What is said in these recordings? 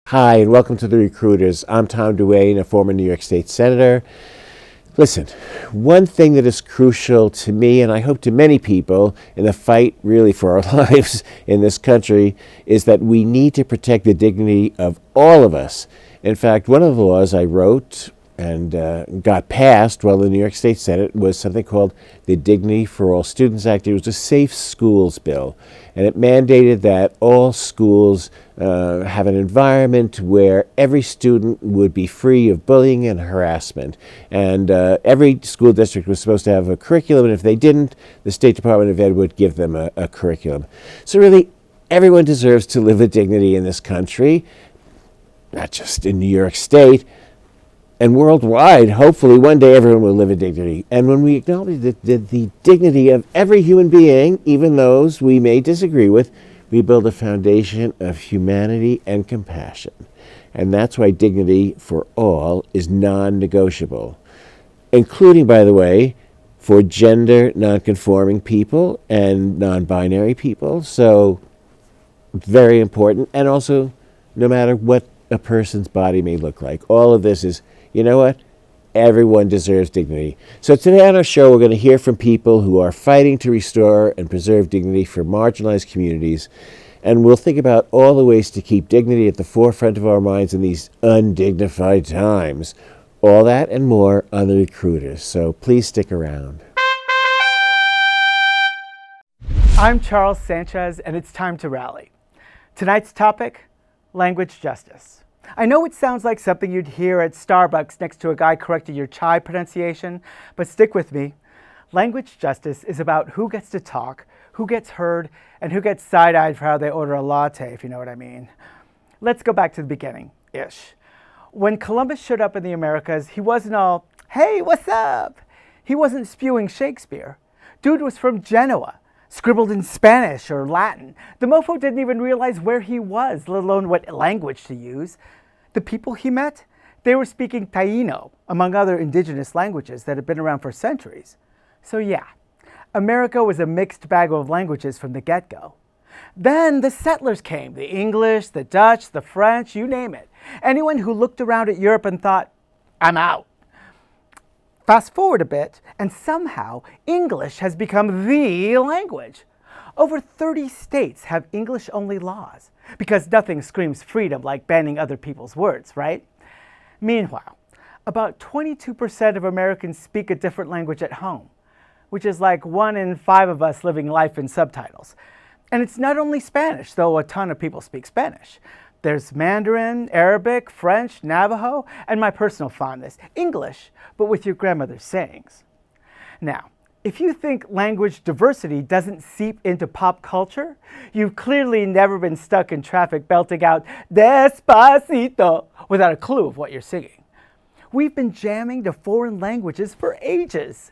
Hi, and welcome to The Recruiters. I'm Tom Duane, a former New York State Senator. Listen, one thing that is crucial to me, and I hope to many people in the fight really for our lives in this country, is that we need to protect the dignity of all of us. In fact, one of the laws I wrote and got passed while in the New York State Senate was something called the Dignity for All Students Act. It was a Safe Schools bill, and it mandated that all schools have an environment where every student would be free of bullying and harassment. And every school district was supposed to have a curriculum, and if they didn't, the State Department of Ed would give them a curriculum. So really, everyone deserves to live with dignity in this country, not just in New York State, and worldwide. Hopefully one day everyone will live in dignity. And when we acknowledge the dignity of every human being, even those we may disagree with, we build a foundation of humanity and compassion. And that's why dignity for all is non-negotiable, including, by the way, for gender non-conforming people and non-binary people. So very important. And also, no matter what a person's body may look like, all of this is, you know what? Everyone deserves dignity. So today on our show, we're going to hear from people who are fighting to restore and preserve dignity for marginalized communities. And we'll think about all the ways to keep dignity at the forefront of our minds in these undignified times. All that and more on The Recruiters. So please stick around. I'm Charles Sanchez, and it's time to rally. Tonight's topic, language justice. I know it sounds like something you'd hear at Starbucks next to a guy correcting your chai pronunciation, but stick with me. Language justice is about who gets to talk, who gets heard, and who gets side-eyed for how they order a latte, if you know what I mean. Let's go back to the beginning-ish. When Columbus showed up in the Americas, he wasn't all, "Hey, what's up?" He wasn't spewing Shakespeare. Dude was from Genoa, scribbled in Spanish or Latin. The mofo didn't even realize where he was, let alone what language to use. The people he met, they were speaking Taíno, among other indigenous languages that had been around for centuries. So yeah, America was a mixed bag of languages from the get-go. Then the settlers came, the English, the Dutch, the French, you name it. Anyone who looked around at Europe and thought, "I'm out." Fast forward a bit, and somehow English has become the language. Over 30 states have English-only laws, because nothing screams freedom like banning other people's words, right? Meanwhile, about 22% of Americans speak a different language at home, which is like 1 in 5 of us living life in subtitles. And it's not only Spanish, though a ton of people speak Spanish. There's Mandarin, Arabic, French, Navajo, and my personal fondness, English, but with your grandmother's sayings. Now, if you think language diversity doesn't seep into pop culture, you've clearly never been stuck in traffic belting out Despacito without a clue of what you're singing. We've been jamming to foreign languages for ages.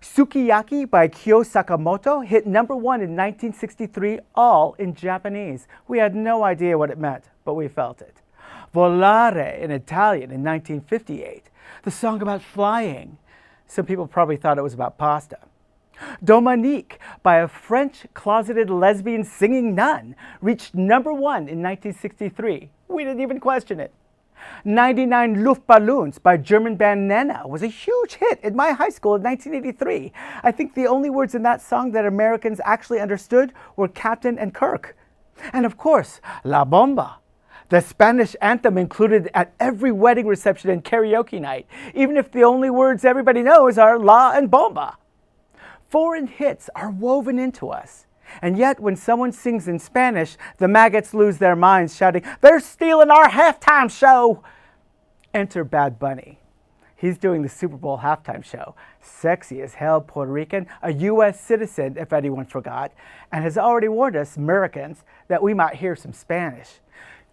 Sukiyaki by Kyo Sakamoto hit #1 in 1963, all in Japanese. We had no idea what it meant, but we felt it. Volare in Italian in 1958, the song about flying. Some people probably thought it was about pasta. Dominique by a French closeted lesbian singing nun reached #1 in 1963. We didn't even question it. 99 Luftballons by German band Nena was a huge hit in my high school in 1983. I think the only words in that song that Americans actually understood were Captain and Kirk. And of course, La Bomba, the Spanish anthem included at every wedding reception and karaoke night, even if the only words everybody knows are La and Bomba. Foreign hits are woven into us. And yet, when someone sings in Spanish, the maggots lose their minds, shouting, "They're stealing our halftime show!" Enter Bad Bunny. He's doing the Super Bowl halftime show. Sexy as hell Puerto Rican, a U.S. citizen, if anyone forgot, and has already warned us, Americans, that we might hear some Spanish.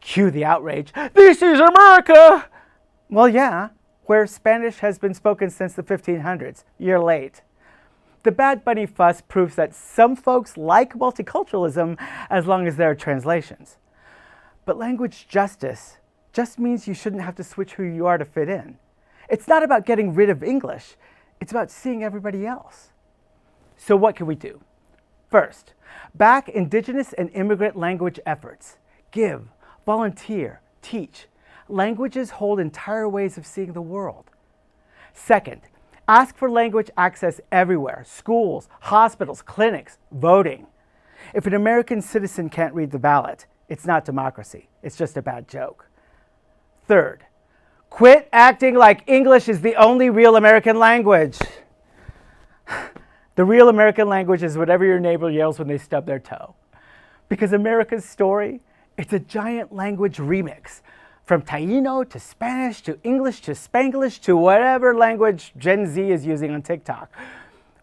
Cue the outrage. "This is America!" Well, yeah, where Spanish has been spoken since the 1500s. You're late. The Bad Bunny fuss proves that some folks like multiculturalism as long as there are translations. But language justice just means you shouldn't have to switch who you are to fit in. It's not about getting rid of English. It's about seeing everybody else. So what can we do? First, back Indigenous and immigrant language efforts. Give, volunteer, teach. Languages hold entire ways of seeing the world. Second, ask for language access everywhere: schools, hospitals, clinics, voting. If an American citizen can't read the ballot, it's not democracy. It's just a bad joke. Third, quit acting like English is the only real American language. The real American language is whatever your neighbor yells when they stub their toe. Because America's story, it's a giant language remix. From Taino to Spanish to English to Spanglish to whatever language Gen Z is using on TikTok.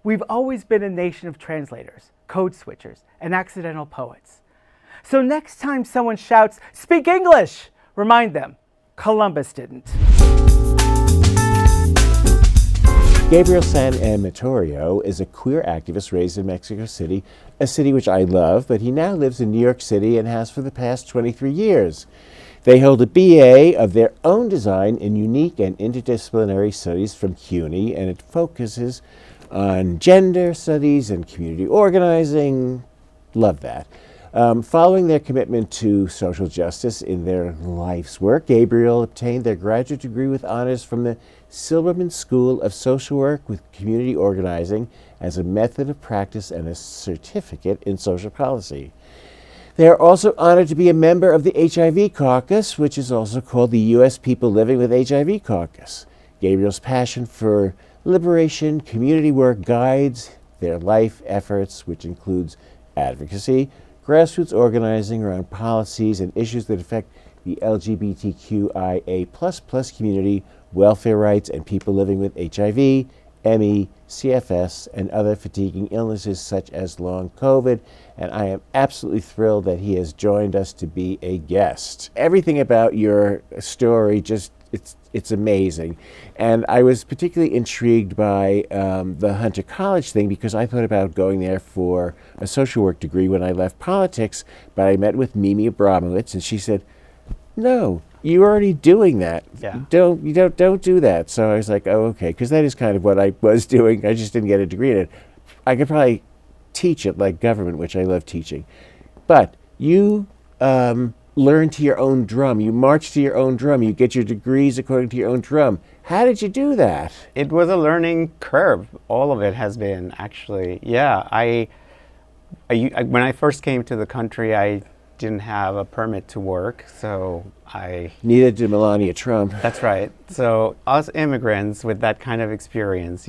We've always been a nation of translators, code switchers, and accidental poets. So next time someone shouts, "Speak English!" remind them, Columbus didn't. Gabriel San Emeterio is a queer activist raised in Mexico City, a city which I love, but he now lives in New York City and has for the past 23 years. They hold a BA of their own design in unique and interdisciplinary studies from CUNY, and it focuses on gender studies and community organizing. Love that. Following their commitment to social justice in their life's work, Gabriel obtained their graduate degree with honors from the Silberman School of Social Work with Community Organizing as a method of practice and a certificate in social policy. They are also honored to be a member of the HIV Caucus, which is also called the U.S. People Living with HIV Caucus. Gabriel's passion for liberation community work guides their life efforts, which includes advocacy, grassroots organizing around policies and issues that affect the LGBTQIA++ community, welfare rights, and people living with HIV, ME, CFS, and other fatiguing illnesses such as long COVID. And I am absolutely thrilled that he has joined us to be a guest. Everything about your story it's amazing. And I was particularly intrigued by the Hunter College thing because I thought about going there for a social work degree when I left politics, but I met with Mimi Abramowitz and she said, "No, you're already doing that. Yeah. Don't do that." So I was like, "Oh, okay," because that is kind of what I was doing. I just didn't get a degree in it. I could probably teach it like government, which I love teaching. But you learn to your own drum. You march to your own drum. You get your degrees according to your own drum. How did you do that? It was a learning curve. All of it has been, actually. Yeah, I when I first came to the country, I didn't have a permit to work, so Neither did Melania Trump. That's right. So us immigrants with that kind of experience,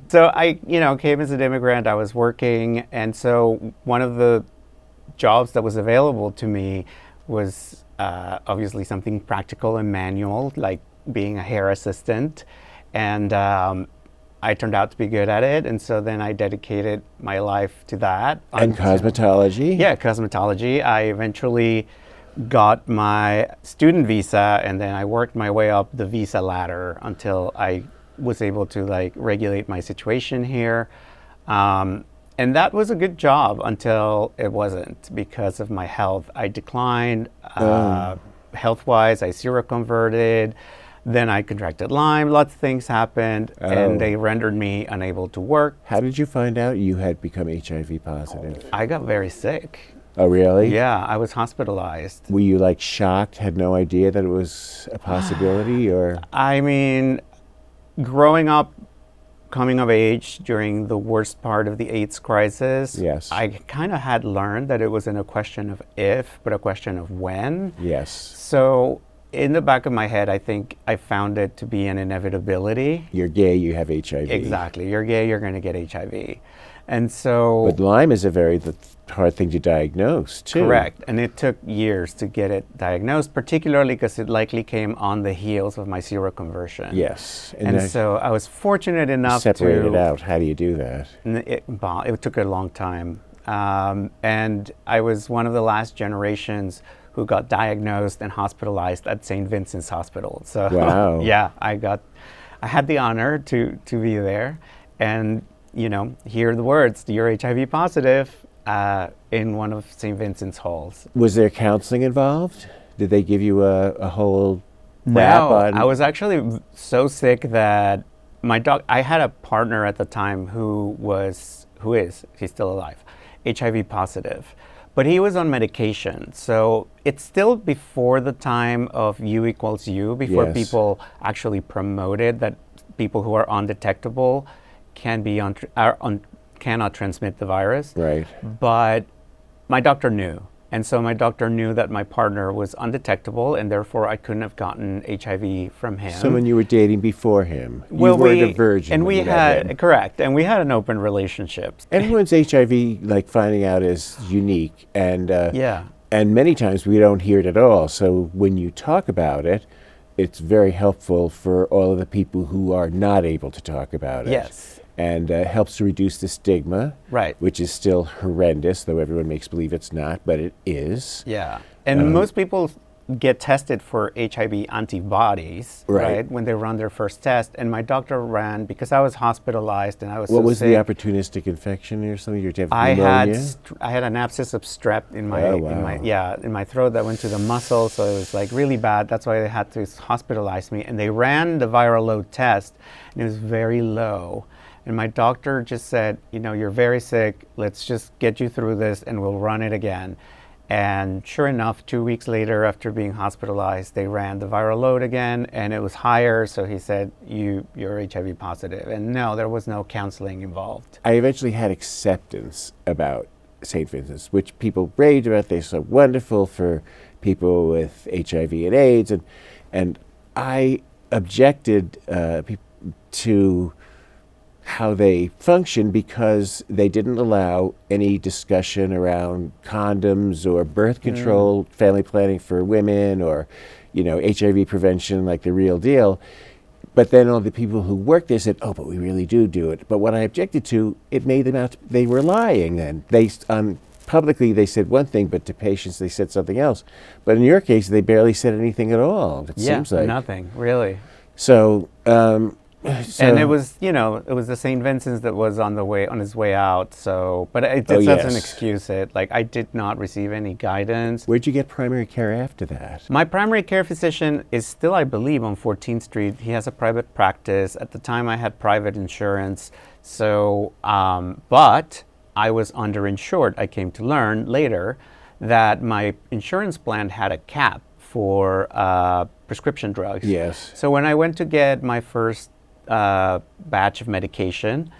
So I, came as an immigrant. I was working, and so one of the jobs that was available to me was obviously something practical and manual, like being a hair assistant. And I turned out to be good at it. And so then I dedicated my life to that. And cosmetology? Yeah, cosmetology. I eventually got my student visa, and then I worked my way up the visa ladder until I was able to regulate my situation here. And that was a good job until it wasn't because of my health. I declined health-wise. I seroconverted. Then I contracted Lyme. Lots of things happened, and they rendered me unable to work. How did you find out you had become HIV positive? I got very sick. Oh, really? Yeah, I was hospitalized. Were you shocked, had no idea that it was a possibility, or? I mean, growing up, coming of age during the worst part of the AIDS crisis, yes, I kind of had learned that it wasn't a question of if, but a question of when. Yes. So in the back of my head, I think I found it to be an inevitability. You're gay, you have HIV. Exactly. You're gay, you're going to get HIV. And so... But Lyme is a very hard thing to diagnose, too. Correct. And it took years to get it diagnosed, particularly because it likely came on the heels of my seroconversion. Yes. And so I was fortunate enough to... Separate it out. How do you do that? It took a long time. And I was one of the last generations who got diagnosed and hospitalized at St. Vincent's Hospital. So wow. Yeah, I had the honor to be there and, hear the words, "You're HIV positive," in one of St. Vincent's halls. Was there counseling involved? Did they give you a whole rap on? I was actually so sick that I had a partner at the time who is, she's still alive, HIV positive. But he was on medication. So it's still before the time of U equals U, before Yes. people actually promoted that people who are undetectable cannot transmit the virus. Right. But my doctor knew. And so my doctor knew that my partner was undetectable, and therefore I couldn't have gotten HIV from him. So when you were dating before him, Well, you weren't a virgin. and when we you met him. had correct, and we had an open relationship. Everyone's HIV, like finding out, is unique, and Yeah. and many times we don't hear it at all. So when you talk about it, it's very helpful for all of the people who are not able to talk about it. Yes. And helps to reduce the stigma, Right. which is still horrendous, though everyone makes believe it's not, but it is. Yeah. And most people get tested for HIV antibodies, Right. when they run their first test. And my doctor ran, because I was hospitalized and I was What so was sick. the opportunistic infection or something? Did you have I pneumonia? had an abscess of strep in my, Oh, wow. in my throat that went to the muscle, so it was like really bad. That's why they had to hospitalize me. And they ran the viral load test, and it was very low. And my doctor just said, you're very sick. Let's just get you through this, and we'll run it again. And sure enough, 2 weeks later, after being hospitalized, they ran the viral load again, and it was higher. So he said, you're HIV positive. And no, there was no counseling involved. I eventually had acceptance about St. Vincent's, which people raved about. They're so wonderful for people with HIV and AIDS. And I objected to how they function because they didn't allow any discussion around condoms or birth control, family planning for women, or HIV prevention, like the real deal. But then all the people who worked there said, "Oh, but we really do it." But what I objected to, it made them out they were lying. Then publicly they said one thing, but to patients they said something else. But in your case, they barely said anything at all. It seems like nothing really. So. And it was, it was the St. Vincent's that was on his way out. So, but it doesn't excuse it. Like, I did not receive any guidance. Where'd you get primary care after that? My primary care physician is still, I believe, on 14th Street. He has a private practice. At the time, I had private insurance. So, but I was underinsured. I came to learn later that my insurance plan had a cap for prescription drugs. Yes. So when I went to get my first batch of medication,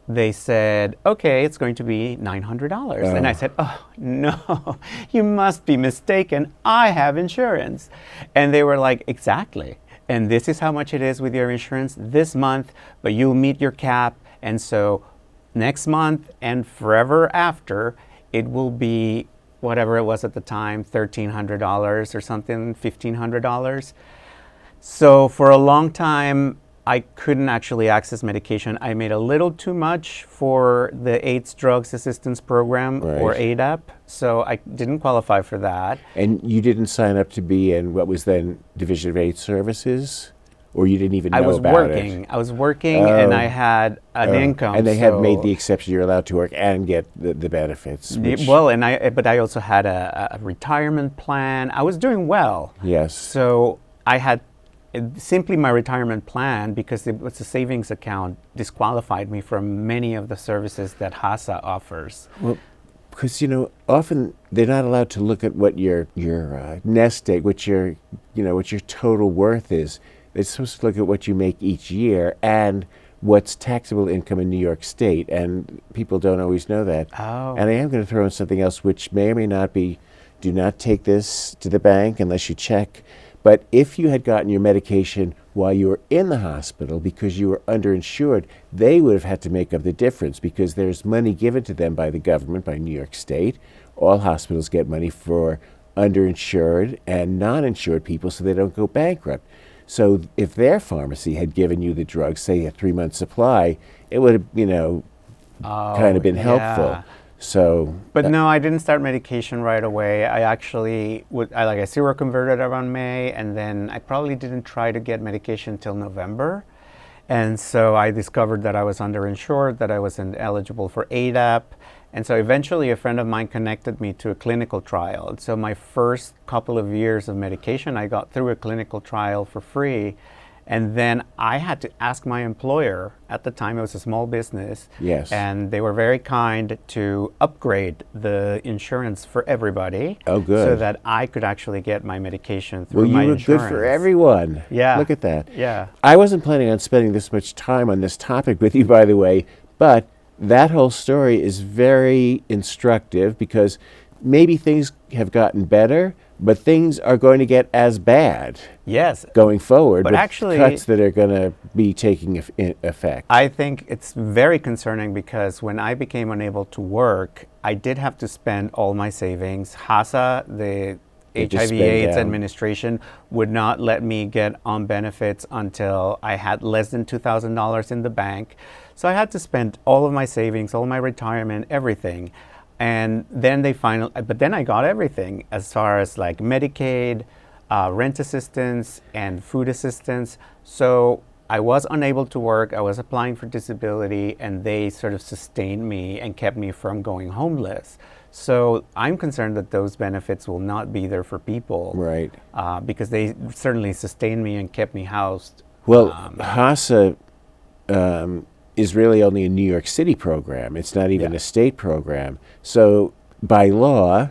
they said, okay, it's going to be $900. And I said, oh, no, you must be mistaken. I have insurance. And they were like, exactly. And this is how much it is with your insurance this month, but you'll meet your cap. And so next month and forever after, it will be whatever it was at the time, $1,300 or something, $1,500. So for a long time, I couldn't actually access medication. I made a little too much for the AIDS Drugs Assistance Program, or ADAP, so I didn't qualify for that. And you didn't sign up to be in what was then Division of AIDS Services? Or you didn't even know about it? I was working, and I had an income. And they have made the exception you're allowed to work and get the benefits. But I also had a retirement plan. I was doing well. Yes. So I had simply my retirement plan, because it was a savings account, disqualified me from many of the services that HASA offers. Well, because often they're not allowed to look at what your nest egg, what your total worth is. They're supposed to look at what you make each year and what's taxable income in New York State, and people don't always know that. Oh. And I am going to throw in something else, which may or may not be. Do not take this to the bank unless you check. But if you had gotten your medication while you were in the hospital because you were underinsured, they would have had to make up the difference, because there's money given to them by the government, by New York State. All hospitals get money for underinsured and non-insured people so they don't go bankrupt. So if their pharmacy had given you the drug, say a 3-month supply, it would have, kind of been helpful. So, but no, I didn't start medication right away. I actually I seroconverted around May, and then I probably didn't try to get medication until November. And so I discovered that I was underinsured, that I wasn't eligible for ADAP. And so eventually a friend of mine connected me to a clinical trial. And so my first couple of years of medication, I got through a clinical trial for free. And then I had to ask my employer, at the time it was a small business, Yes. and they were very kind to upgrade the insurance for everybody. Oh, good. So that I could actually get my medication through Well, my you were insurance. good for everyone. Yeah. Look at that. Yeah. I wasn't planning on spending this much time on this topic with you, by the way, but that whole story is very instructive because maybe things have gotten better, but things are going to get as bad Yes. going forward But with actually- cuts that are going to be taking effect. I think it's very concerning because when I became unable to work, I did have to spend all my savings. HASA, the They just HIV/AIDS spend down. administration, would not let me get on benefits until I had less than $2,000 in the bank. So I had to spend all of my savings, all my retirement, everything. And then but then I got everything as far as like Medicaid, rent assistance, and food assistance. So I was unable to work. I was applying for disability, and they sort of sustained me and kept me from going homeless. So I'm concerned that those benefits will not be there for people, Right. Because they certainly sustained me and kept me housed. Well, HASA is really only a New York City program. It's not even Yeah. a state program. So by law,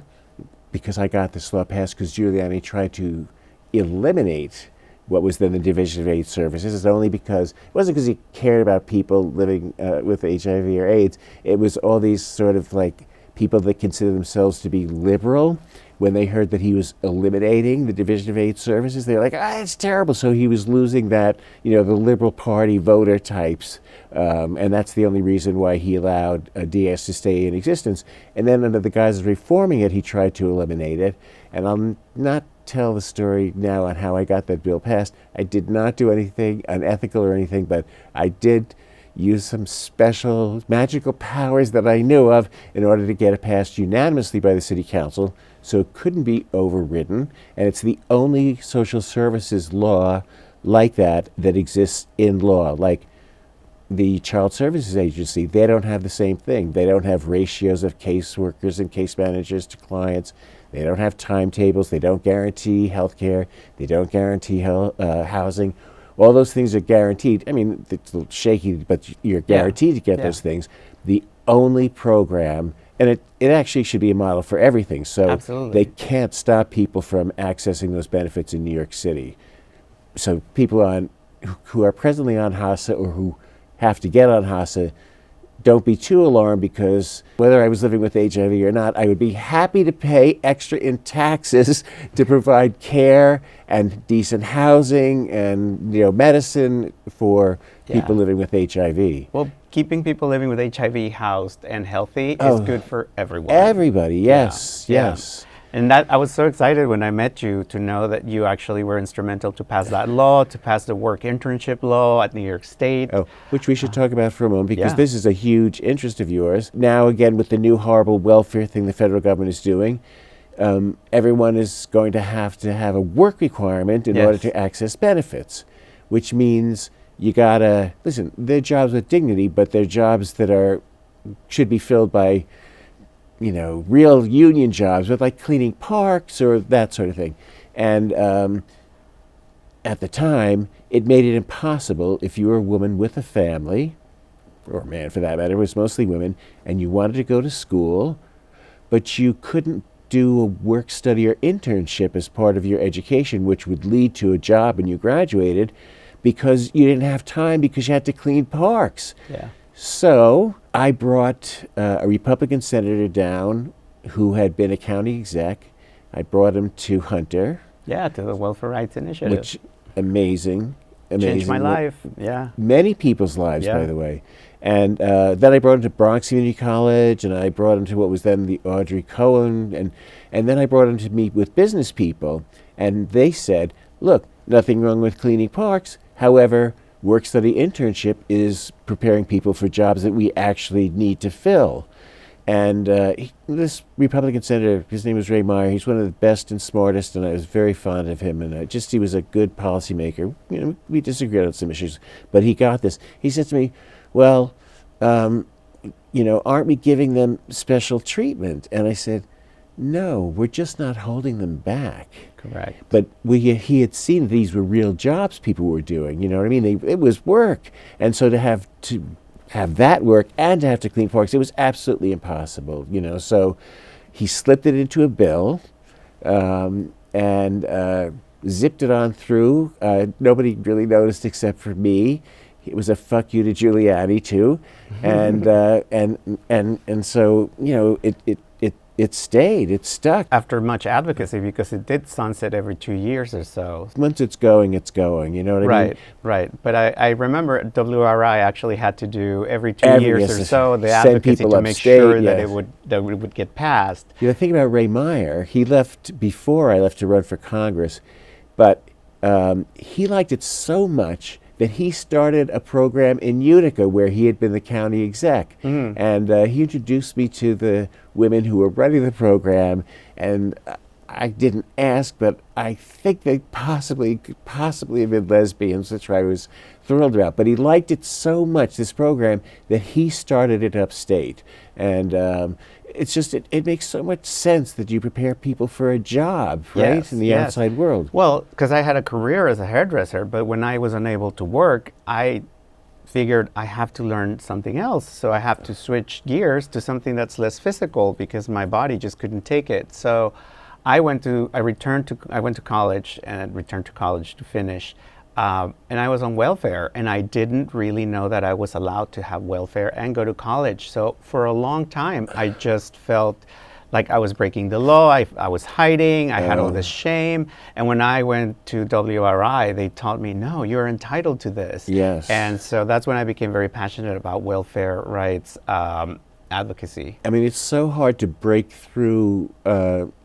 because I got this law passed because Giuliani tried to eliminate what was then the Division of AIDS Services, is only because, it wasn't because he cared about people living with HIV or AIDS. It was all these sort of like people that consider themselves to be liberal. When they heard that he was eliminating the Division of AIDS Services, they were like, it's terrible. So he was losing that, the Liberal Party voter types. And that's the only reason why he allowed DS to stay in existence. And then under the guise of reforming it, he tried to eliminate it. And I'll not tell the story now on how I got that bill passed. I did not do anything unethical or anything, but I did use some special magical powers that I knew of in order to get it passed unanimously by the city council, so it couldn't be overridden. And it's the only social services law like that exists in law. Like the Child Services Agency, they don't have the same thing. They don't have ratios of caseworkers and case managers to clients. They don't have timetables. They don't guarantee health care. They don't guarantee housing. All those things are guaranteed. I mean, it's a little shaky, but you're guaranteed to get those things. The only program, and it actually should be a model for everything. So Absolutely. they can't stop people from accessing those benefits in New York City. So people who are presently on HASA or who have to get on HASA, don't be too alarmed, because whether I was living with HIV or not, I would be happy to pay extra in taxes to provide care and decent housing and medicine for people living with HIV. Well, keeping people living with HIV housed and healthy is good for everyone. Everybody, yes, Yeah. yes. And that I was so excited when I met you to know that you actually were instrumental to pass that law, to pass the work internship law at New York State. Oh, which we should talk about for a moment, because Yeah. this is a huge interest of yours. Now, again, with the new horrible welfare thing the federal government is doing, everyone is going to have a work requirement in order to access benefits, which means you gotta, listen, they're jobs with dignity, but they're jobs that should be filled by real union jobs, with like cleaning parks or that sort of thing. And at the time, it made it impossible if you were a woman with a family, or a man for that matter, it was mostly women, and you wanted to go to school, but you couldn't do a work study or internship as part of your education, which would lead to a job when you graduated, because you didn't have time because you had to clean parks. Yeah. So I brought a Republican senator down who had been a county exec. I brought him to Hunter. Yeah, to the Welfare Rights Initiative. Which, amazing. Changed my life. Yeah. Many people's lives, by the way. And then I brought him to Bronx Community College, and I brought him to what was then the Audrey Cohen, and then I brought him to meet with business people, and they said, look, nothing wrong with cleaning parks. However, work-study internship is preparing people for jobs that we actually need to fill. And this Republican senator, his name was Ray Meyer, he's one of the best and smartest, and I was very fond of him. And he was a good policymaker. We disagreed on some issues, but he got this. He said to me, well, aren't we giving them special treatment? And I said, No, we're just not holding them back. Correct. But he had seen these were real jobs people were doing. You know what I mean? It was work, and so to have that work and to have to clean parks, it was absolutely impossible. You know, so he slipped it into a bill, and zipped it on through. Nobody really noticed except for me. It was a fuck you to Giuliani too, and so you know it stayed. It stuck. After much advocacy, because it did sunset every 2 years or so. Once it's going, it's going. You know what I mean? Right. But I remember WRI actually had to do every 2 years or so the advocacy to make sure that it would get passed. You know, think about Ray Meyer. He left before I left to run for Congress, but he liked it so much that he started a program in Utica where he had been the county exec. And he introduced me to the women who were running the program, and I didn't ask, but I think they could possibly have been lesbians, which I was thrilled about. But he liked it so much, this program, that he started it upstate. And it's just, it makes so much sense that you prepare people for a job, right, Yes, in the yes. outside world. Well, because I had a career as a hairdresser, but when I was unable to work, I figured I have to learn something else. So I have to switch gears to something that's less physical because my body just couldn't take it. So I went to college and returned to college to finish. And I was on welfare, and I didn't really know that I was allowed to have welfare and go to college. So for a long time, I just felt like I was breaking the law. I was hiding. I had all this shame. And when I went to WRI, they taught me, no, you're entitled to this. Yes. And so that's when I became very passionate about welfare rights advocacy. I mean, it's so hard to break through,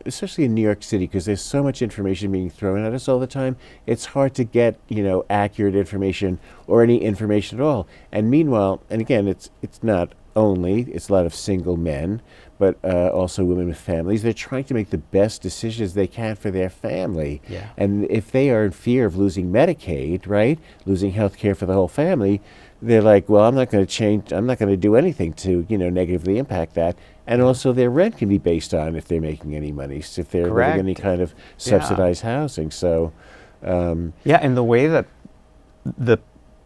especially in New York City, because there's so much information being thrown at us all the time. It's hard to get, you know, accurate information or any information at all. And meanwhile, and again, it's not only, it's a lot of single men, but also women with families. They're trying to make the best decisions they can for their family. Yeah. And if they are in fear of losing Medicaid, right, losing health care for the whole family, they're like, well, I'm not going to change, I'm not going to do anything to, you know, negatively impact that. And also their rent can be based on if they're making any money, so if they're living in any kind of subsidized housing. So, yeah, and the way that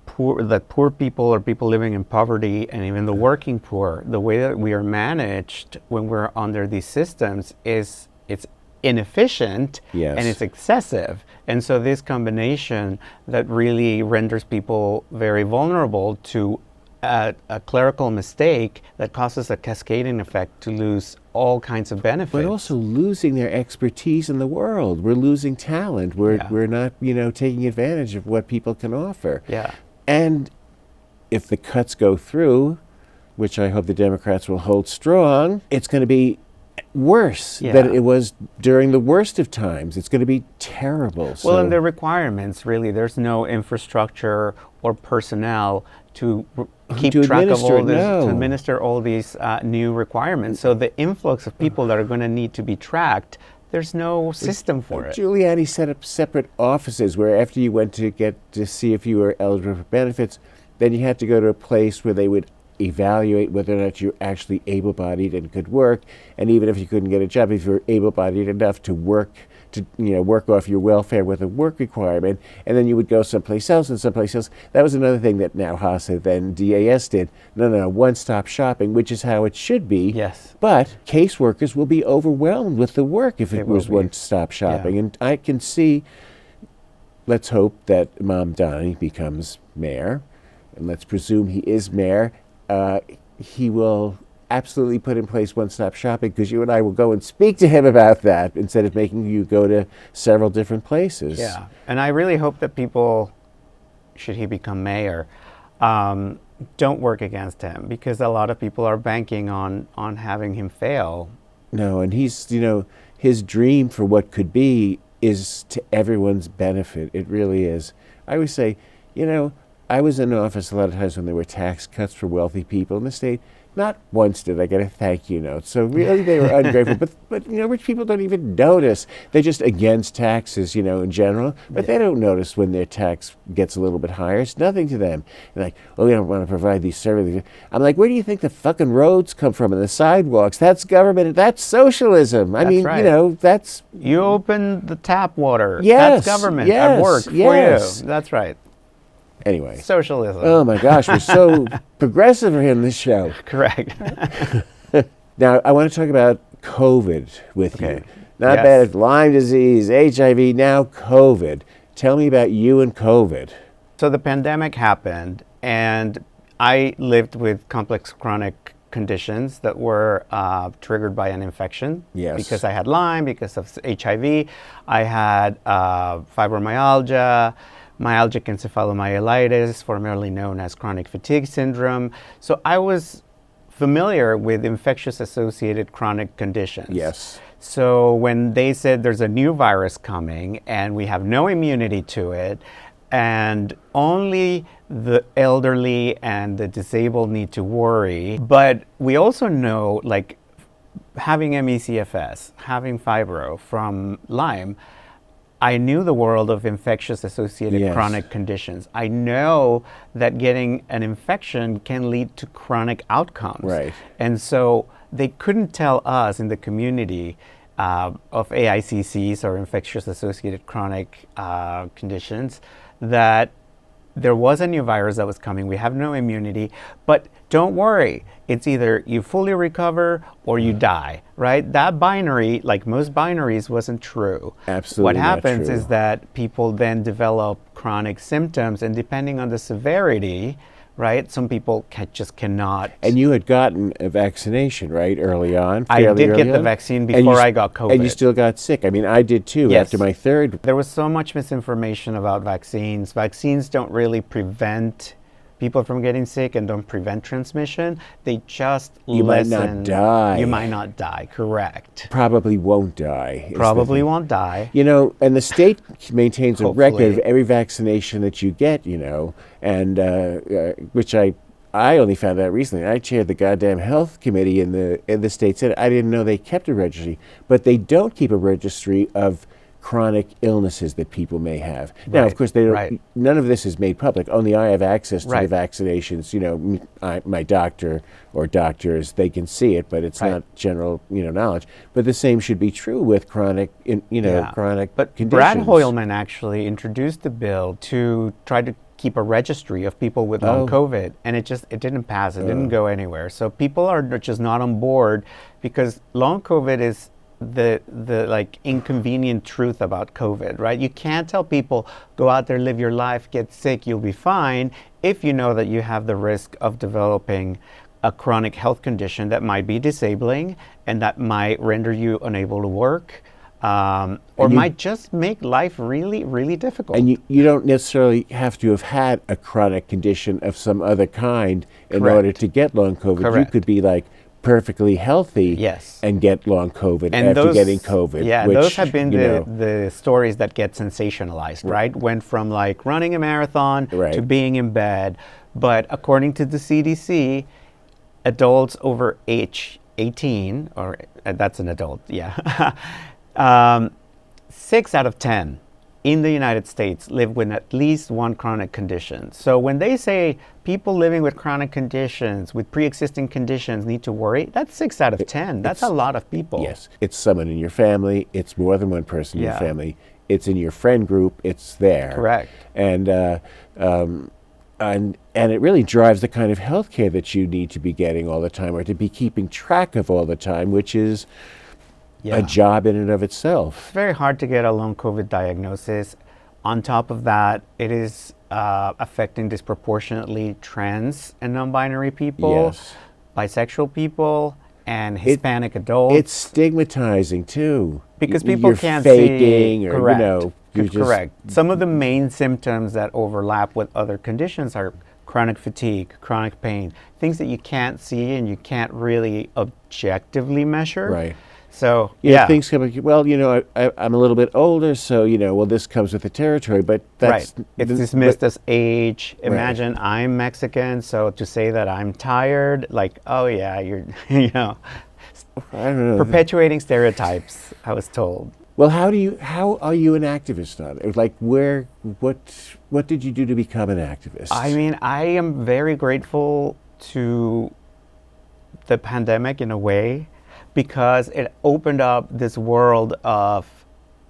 poor people or people living in poverty and even the working poor, the way that we are managed when we're under these systems it's inefficient and it's excessive. And so this combination that really renders people very vulnerable to a clerical mistake that causes a cascading effect to lose all kinds of benefits. but also losing their expertise in the world. We're losing talent. We're not, you know, taking advantage of what people can offer. Yeah. And if the cuts go through, which I hope the Democrats will hold strong, it's going to be worse than it was during the worst of times. It's going to be terrible. Well, and the requirements, really, there's no infrastructure or personnel to keep track of all this, to administer all these new requirements. So the influx of people that are going to need to be tracked, there's no system for it. Giuliani set up separate offices where after you went to get to see if you were eligible for benefits, then you had to go to a place where they would evaluate whether or not you're actually able-bodied and could work. And even if you couldn't get a job, if you're able-bodied enough to work, to work off your welfare with a work requirement, and then you would go someplace else and someplace else. That was another thing that now HASA, then DAS did. No, one-stop shopping, which is how it should be. Yes. But caseworkers will be overwhelmed with the work if it was one-stop shopping. And I can see, let's hope that Mamdani becomes mayor, and let's presume he is mayor. He will absolutely put in place one-stop shopping, because you and I will go and speak to him about that instead of making you go to several different places. Yeah, and I really hope that people, should he become mayor, don't work against him, because a lot of people are banking on having him fail. No, and he's, his dream for what could be is to everyone's benefit. It really is. I always say, I was in office a lot of times when there were tax cuts for wealthy people in the state. Not once did I get a thank you note. So really they were ungrateful. But rich people don't even notice. They're just against taxes, in general. But they don't notice when their tax gets a little bit higher. It's nothing to them. They're like, oh, we don't want to provide these services. I'm like, where do you think the fucking roads come from and the sidewalks? That's government. That's socialism. I mean, right. that's... You open the tap water. Yes. That's government Yes. at work for Yes. you. That's right. Anyway. Socialism. Oh my gosh, we're so progressive here in this show. Correct. Now, I want to talk about COVID with you. Not Yes. bad, Lyme disease, HIV, now COVID. Tell me about you and COVID. So the pandemic happened, and I lived with complex chronic conditions that were triggered by an infection. Yes. Because I had Lyme, because of HIV. I had fibromyalgia, myalgic encephalomyelitis, formerly known as chronic fatigue syndrome. So I was familiar with infectious associated chronic conditions. Yes. So when they said there's a new virus coming and we have no immunity to it, and only the elderly and the disabled need to worry, but we also know, like, having ME/CFS, having fibro from Lyme, I knew the world of infectious associated chronic conditions. I know that getting an infection can lead to chronic outcomes. Right. And so they couldn't tell us in the community of AICCs, or infectious associated chronic conditions, that there was a new virus that was coming. We have no immunity, but don't worry. It's either you fully recover or you die, right? That binary, like most binaries, wasn't true. Absolutely What not happens true. is that people then develop chronic symptoms, and depending on the severity, right, some people just cannot. And you had gotten a vaccination, right, early on? I fairly did early get the on? vaccine And before you I got COVID. And you still got sick. I mean, I did too Yes. after my third. There was so much misinformation about vaccines. Vaccines don't really prevent people from getting sick and don't prevent transmission. They just You might not lessen. die. You might not die, correct. Probably won't die. is the Probably thing. won't die. And the state maintains a record of Hopefully. every vaccination that you get, and which I only found out recently. I chaired the goddamn health committee in the state senate. I didn't know they kept a registry, but they don't keep a registry of chronic illnesses that people may have. Now, of Right, course, they don't. right. None of this is made public. Only I have access to Right. the vaccinations. My doctor or doctors, they can see it, but it's Right. not general, knowledge. But the same should be true with chronic, chronic But conditions. Brad Hoylman actually introduced the bill to try to keep a registry of people with long COVID, and it didn't pass. It didn't go anywhere. So people are just not on board, because long COVID is the like inconvenient truth about COVID, right? You can't tell people, go out there, live your life, get sick, you'll be fine, if you know that you have the risk of developing a chronic health condition that might be disabling and that might render you unable to work, or might just make life really, really difficult. And you don't necessarily have to have had a chronic condition of some other kind in Correct. order to get long COVID. You Correct. could be like perfectly healthy Yes. and get long COVID And after those, getting COVID. Yeah, which, those have been you know, the stories that get sensationalized, right? Went from like running a marathon Right. to being in bed. But according to the CDC, adults over age 18, or that's an adult, yeah, 6 out of 10 in the United States live with at least one chronic condition. So when they say people living with chronic conditions, with pre-existing conditions need to worry, that's 6 out of 10. That's a lot of people. Yes, it's someone in your family. It's more than one person in your Yeah. family. It's in your friend group. It's there. Correct. And it really drives the kind of health care that you need to be getting all the time, or to be keeping track of all the time, which is a job in and of itself. It's very hard to get a long COVID diagnosis. On top of that, it is affecting disproportionately trans and non-binary people, Yes. bisexual people, and Hispanic adults. It's stigmatizing too, because Y- people you're can't faking, see. or Correct. you're just Correct. Some of the main symptoms that overlap with other conditions are chronic fatigue, chronic pain, things that you can't see and you can't really objectively measure. Right. So You know, yeah, things come. Well, I'm a little bit older, so well, this comes with the territory. But that's right. It's dismissed as age. Imagine I'm Mexican, so to say that I'm tired, like, oh yeah, you're, I don't know. perpetuating stereotypes. I was told. Well, how are you an activist on it? Like, what did you do to become an activist? I mean, I am very grateful to the pandemic in a way, because it opened up this world of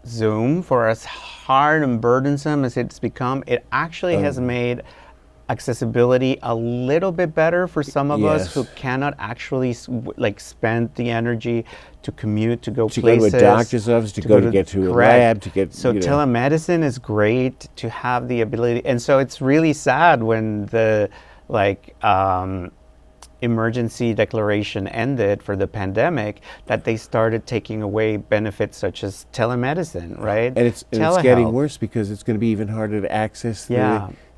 Zoom. For as hard and burdensome as it's become, it actually has made accessibility a little bit better for some of us who cannot actually spend the energy to commute, to go places, go to a doctor's office, to get to a lab, to get. So telemedicine is great to have the ability, and so it's really sad when the emergency declaration ended for the pandemic, that they started taking away benefits such as telemedicine, right? And it's getting worse, because it's going to be even harder to access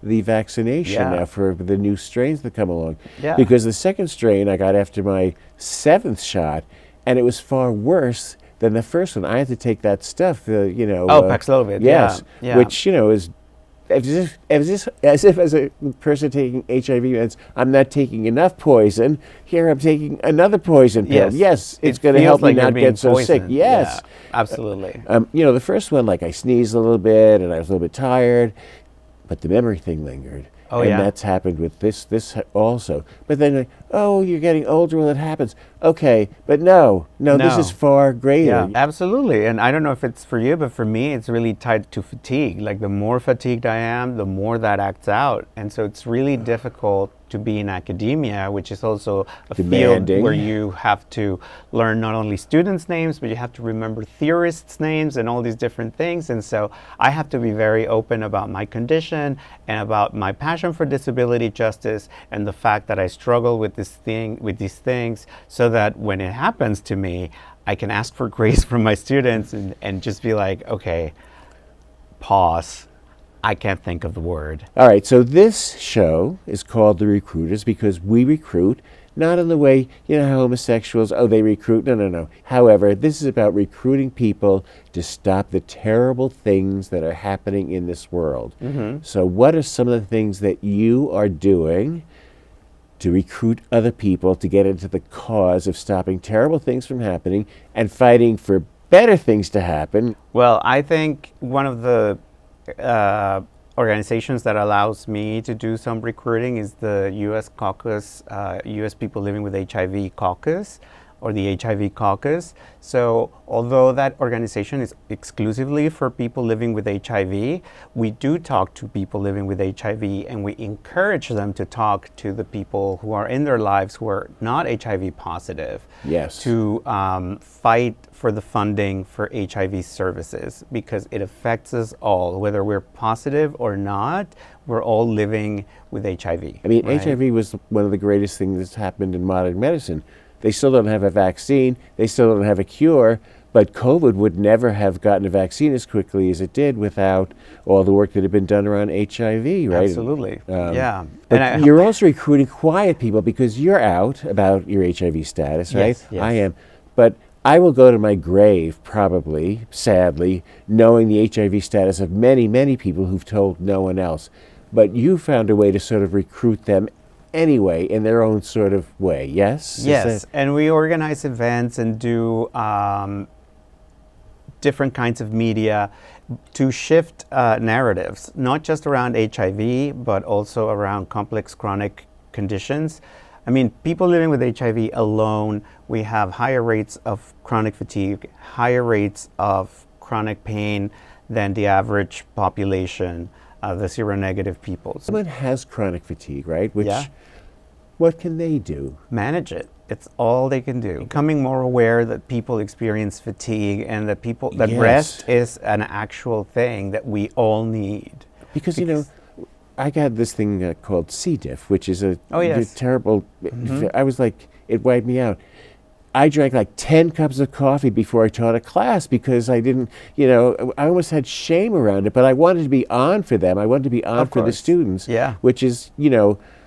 the vaccination now for the new strains that come along. Yeah. Because the second strain I got after my 7th shot, and it was far worse than the first one. I had to take that stuff, Paxlovid. Yes, yeah. which is as if as a person taking HIV meds, I'm not taking enough poison. Here I'm taking another poison pill. Yes, it's going to help me not get so sick. Yes, yeah, absolutely. The first one, I sneezed a little bit and I was a little bit tired, but the memory thing lingered. Oh, and that's happened with this also. But then, you're getting older when it happens. Okay, but no, this is far greater. Yeah, absolutely. And I don't know if it's for you, but for me, it's really tied to fatigue. Like, the more fatigued I am, the more that acts out. And so it's really difficult to be in academia, which is also a demanding field where you have to learn not only students' names, but you have to remember theorists' names and all these different things. And so I have to be very open about my condition and about my passion for disability justice, and the fact that I struggle with these things, so that when it happens to me, I can ask for grace from my students and just be like, okay, pause. I can't think of the word. All right, so this show is called The Recruiters because we recruit, not in the way, homosexuals, they recruit. No. However, this is about recruiting people to stop the terrible things that are happening in this world. Mm-hmm. So what are some of the things that you are doing to recruit other people to get into the cause of stopping terrible things from happening and fighting for better things to happen? Well, I think one of the organizations that allows me to do some recruiting is the U.S. Caucus, U.S. People Living with HIV Caucus, or the HIV Caucus. So although that organization is exclusively for people living with HIV, we do talk to people living with HIV, and we encourage them to talk to the people who are in their lives who are not HIV positive. Yes. To fight for the funding for HIV services, because it affects us all, whether we're positive or not. We're all living with HIV. I mean, right? HIV was one of the greatest things that's happened in modern medicine. They still don't have a vaccine. They still don't have a cure. But COVID would never have gotten a vaccine as quickly as it did without all the work that had been done around HIV, right? Absolutely. Yeah. But you're also recruiting quiet people because you're out about your HIV status, right? Yes. I am. But I will go to my grave, probably, sadly, knowing the HIV status of many, many people who've told no one else. But you found a way to sort of recruit them anyway, in their own sort of way, yes? Yes, and we organize events and do different kinds of media to shift narratives, not just around HIV, but also around complex chronic conditions. I mean, people living with HIV alone, we have higher rates of chronic fatigue, higher rates of chronic pain than the average population, the seronegative people. Someone has chronic fatigue, right? What can they do? Manage it. It's all they can do. Becoming more aware that people experience fatigue and that rest is an actual thing that we all need. Because I got this thing called C. diff, which is a terrible, I was like, it wiped me out. I drank like 10 cups of coffee before I taught a class because I didn't, I almost had shame around it, but I wanted to be on for them. I wanted to be on for the students, which is,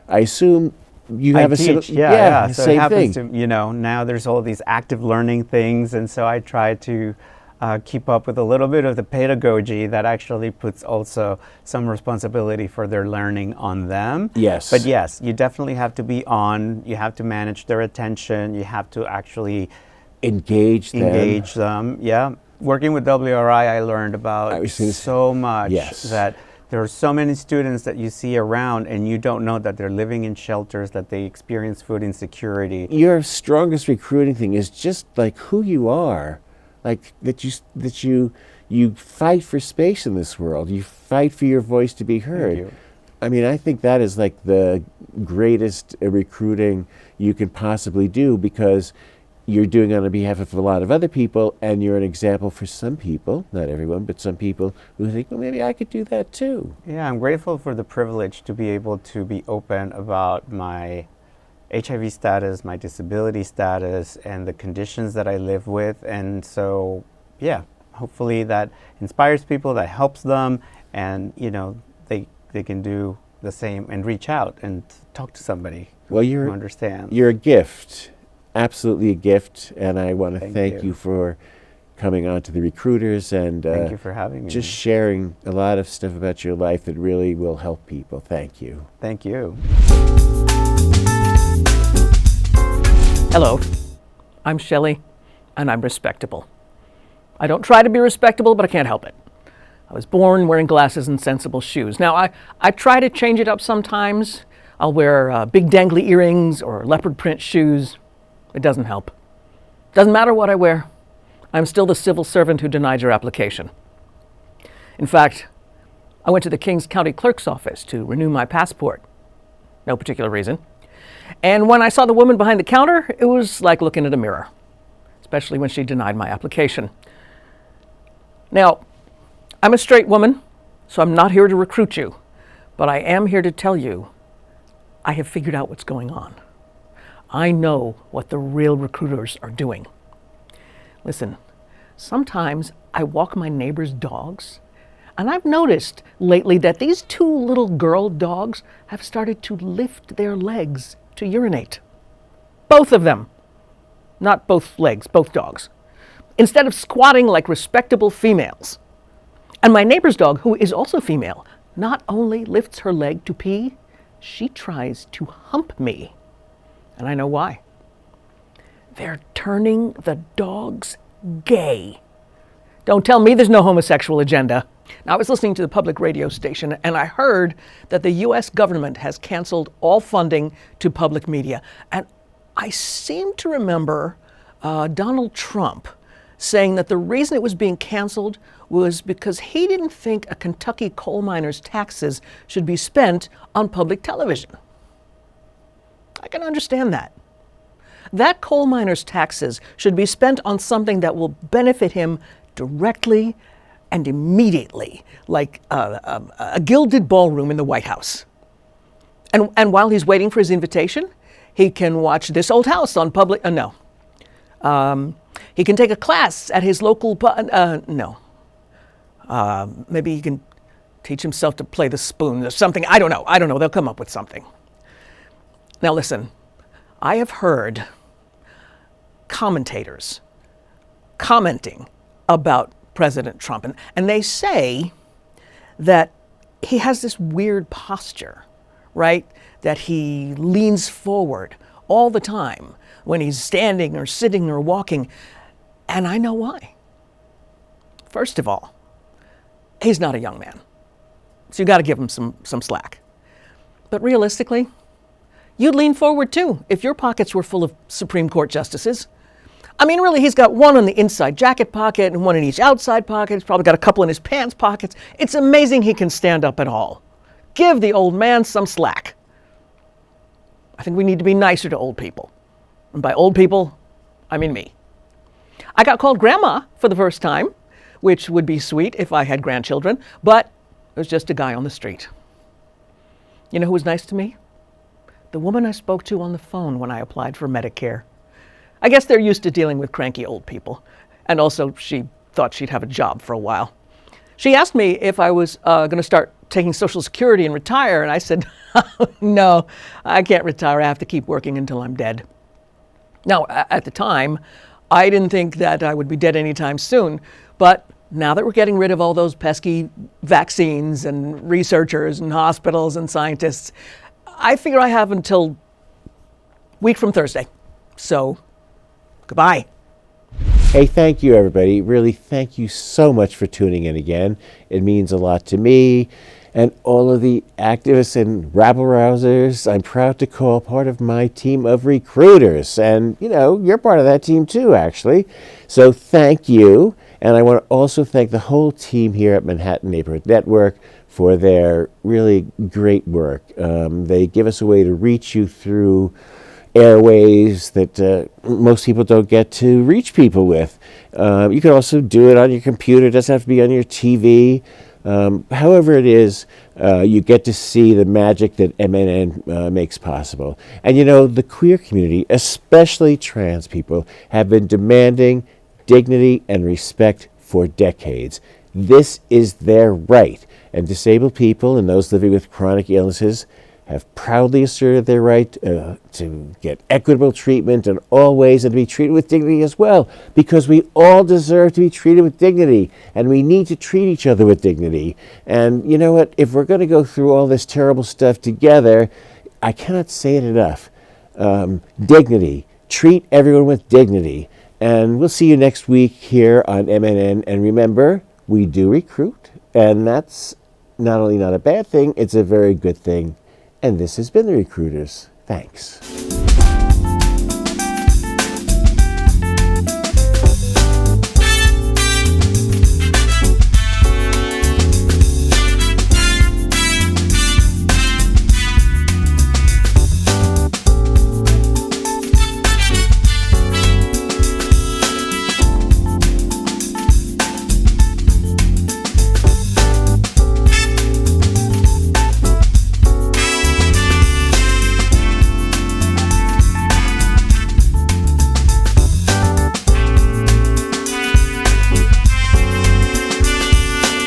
I assume you I have a teach, So it same happens thing. to, now there's all these active learning things, and so I try to keep up with a little bit of the pedagogy that actually puts also some responsibility for their learning on them. Yes. But yes, you definitely have to be on, you have to manage their attention, you have to actually Engage them. Yeah. Working with WRI, I learned about so much that there are so many students that you see around and you don't know that they're living in shelters, that they experience food insecurity. Your strongest recruiting thing is just like who you are, like that you fight for space in this world. You fight for your voice to be heard. Thank you. I mean, I think that is like the greatest recruiting you can possibly do, because you're doing it on behalf of a lot of other people, and you're an example for some people, not everyone, but some people who think, well, maybe I could do that too. Yeah, I'm grateful for the privilege to be able to be open about my HIV status, my disability status, and the conditions that I live with. And so, yeah, hopefully that inspires people, that helps them, and, they can do the same and reach out and talk to somebody who understands. You're a gift. Absolutely a gift, and I want to thank you for coming on to the Recruiters and thank you for having me. Just sharing a lot of stuff about your life that really will help people. Thank you. Thank you. Hello, I'm Shelley, and I'm respectable. I don't try to be respectable, but I can't help it. I was born wearing glasses and sensible shoes. Now, I try to change it up sometimes. I'll wear big dangly earrings or leopard print shoes. It doesn't help. Doesn't matter what I wear. I'm still the civil servant who denied your application. In fact, I went to the Kings County Clerk's office to renew my passport. No particular reason. And when I saw the woman behind the counter, it was like looking at a mirror, especially when she denied my application. Now, I'm a straight woman, so I'm not here to recruit you, but I am here to tell you I have figured out what's going on. I know what the real recruiters are doing. Listen, sometimes I walk my neighbor's dogs, and I've noticed lately that these two little girl dogs have started to lift their legs to urinate. Both of them. Not both legs, both dogs. Instead of squatting like respectable females. And my neighbor's dog, who is also female, not only lifts her leg to pee, she tries to hump me. And I know why. They're turning the dogs gay. Don't tell me there's no homosexual agenda. Now, I was listening to the public radio station, and I heard that the U.S. government has canceled all funding to public media. And I seem to remember Donald Trump saying that the reason it was being canceled was because he didn't think a Kentucky coal miner's taxes should be spent on public television. I can understand that. That coal miner's taxes should be spent on something that will benefit him directly and immediately, like a gilded ballroom in the White House. And while he's waiting for his invitation, he can watch This Old House on public, he can take a class at his local, maybe he can teach himself to play the spoon or something. I don't know, they'll come up with something. Now listen, I have heard commentators commenting about President Trump, and they say that he has this weird posture, right? That he leans forward all the time when he's standing or sitting or walking, and I know why. First of all, he's not a young man, so you got to give him some slack. But realistically, you'd lean forward too if your pockets were full of Supreme Court justices. I mean, really, he's got one in the inside jacket pocket and one in each outside pocket. He's probably got a couple in his pants pockets. It's amazing he can stand up at all. Give the old man some slack. I think we need to be nicer to old people. And by old people, I mean me. I got called grandma for the first time, which would be sweet if I had grandchildren, but it was just a guy on the street. You know who was nice to me? The woman I spoke to on the phone when I applied for Medicare. I guess they're used to dealing with cranky old people. And also, she thought she'd have a job for a while. She asked me if I was going to start taking Social Security and retire. And I said, no, I can't retire. I have to keep working until I'm dead. Now, at the time, I didn't think that I would be dead anytime soon. But now that we're getting rid of all those pesky vaccines and researchers and hospitals and scientists, I figure I have until week from Thursday. So, goodbye. Hey, thank you, everybody. Really, thank you so much for tuning in again. It means a lot to me and all of the activists and rabble-rousers I'm proud to call part of my team of recruiters. And, you know, you're part of that team too, actually. So thank you. And I want to also thank the whole team here at Manhattan Neighborhood Network for their really great work. They give us a way to reach you through airways that most people don't get to reach people with. You can also do it on your computer. It doesn't have to be on your TV. However it is, you get to see the magic that MNN makes possible. And you know, the queer community, especially trans people, have been demanding dignity and respect for decades. This is their right. And disabled people and those living with chronic illnesses have proudly asserted their right to get equitable treatment in all ways and to be treated with dignity as well, because we all deserve to be treated with dignity, and we need to treat each other with dignity. And you know what? If we're going to go through all this terrible stuff together, I cannot say it enough. Dignity. Treat everyone with dignity. And we'll see you next week here on MNN. And remember, we do recruit, and that's not only not a bad thing, it's a very good thing. And this has been The Recruiters. Thanks.